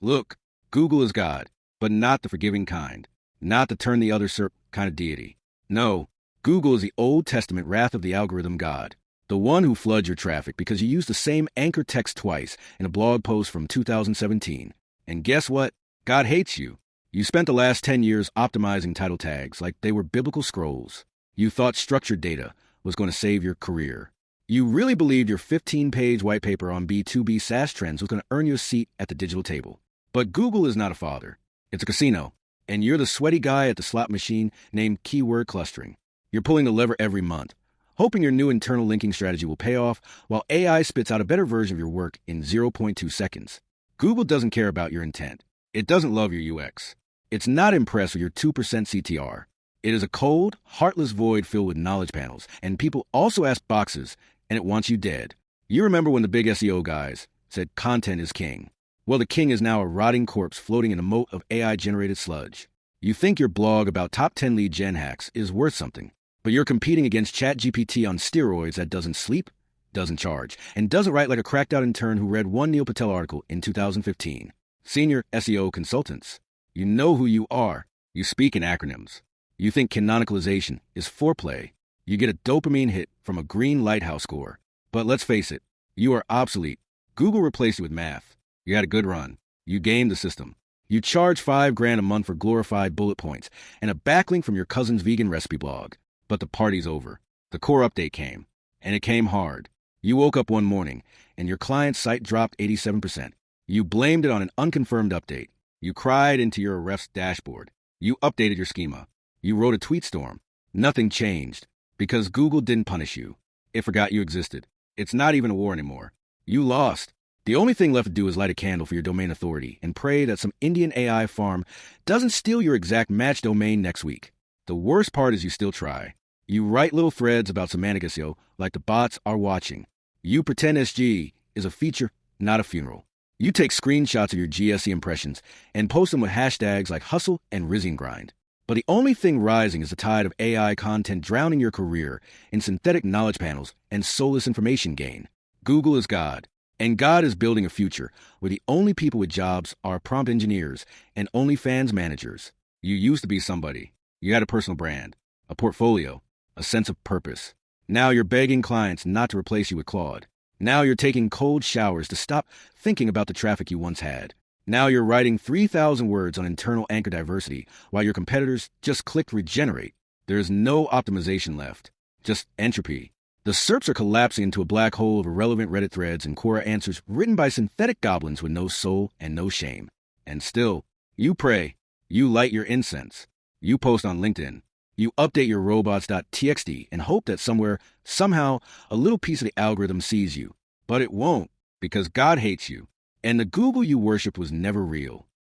Look, Google is God, but not the forgiving kind, not the turn the other SERP kind of deity. No, Google is the Old Testament wrath of the algorithm God, the one who floods your traffic because you used the same anchor text twice in a blog post from 2017. And guess what? God hates you. You spent the last 10 years optimizing title tags like they were biblical scrolls. You thought structured data was going to save your career. You really believed your 15-page white paper on B2B SaaS trends was going to earn you a seat at the digital table. But Google is not a father. It's a casino. And you're the sweaty guy at the slot machine named keyword clustering. You're pulling the lever every month, hoping your new internal linking strategy will pay off while AI spits out a better version of your work in 0.2 seconds. Google doesn't care about your intent. It doesn't love your UX. It's not impressed with your 2% CTR. It is a cold, heartless void filled with knowledge panels, and people also ask boxes, and it wants you dead. You remember when the big SEO guys said content is king. Well, the king is now a rotting corpse floating in a moat of AI-generated sludge. You think your blog about top 10 lead gen hacks is worth something, but you're competing against ChatGPT on steroids that doesn't sleep, doesn't charge, and doesn't write like a cracked-out intern who read one Neil Patel article in 2015. Senior SEO consultants. You know who you are. You speak in acronyms. You think canonicalization is foreplay. You get a dopamine hit from a green lighthouse score. But let's face it, you are obsolete. Google replaced you with math. You had a good run. You gamed the system. You charge $5,000 a month for glorified bullet points and a backlink from your cousin's vegan recipe blog. But the party's over. The core update came, and it came hard. You woke up one morning, and your client's site dropped 87%. You blamed it on an unconfirmed update. You cried into your ref's dashboard. You updated your schema. You wrote a tweet storm. Nothing changed, because Google didn't punish you. It forgot you existed. It's not even a war anymore. You lost. The only thing left to do is light a candle for your domain authority and pray that some Indian AI farm doesn't steal your exact match domain next week. The worst part is you still try. You write little threads about semantic SEO like the bots are watching. You pretend SG is a feature, not a funeral. You take screenshots of your GSE impressions and post them with hashtags like hustle and Rizzian grind. But the only thing rising is the tide of AI content drowning your career in synthetic knowledge panels and soulless information gain. Google is God. And God is building a future where the only people with jobs are prompt engineers and OnlyFans managers. You used to be somebody. You had a personal brand, a portfolio, a sense of purpose. Now you're begging clients not to replace you with Claude. Now you're taking cold showers to stop thinking about the traffic you once had. Now you're writing 3,000 words on internal anchor diversity while your competitors just clicked regenerate. There's no optimization left, just entropy. The SERPs are collapsing into a black hole of irrelevant Reddit threads and Quora answers written by synthetic goblins with no soul and no shame. And still, you pray, you light your incense, you post on LinkedIn, you update your robots.txt and hope that somewhere, somehow, a little piece of the algorithm sees you. But it won't, because God hates you. And the Google you worshipped was never real.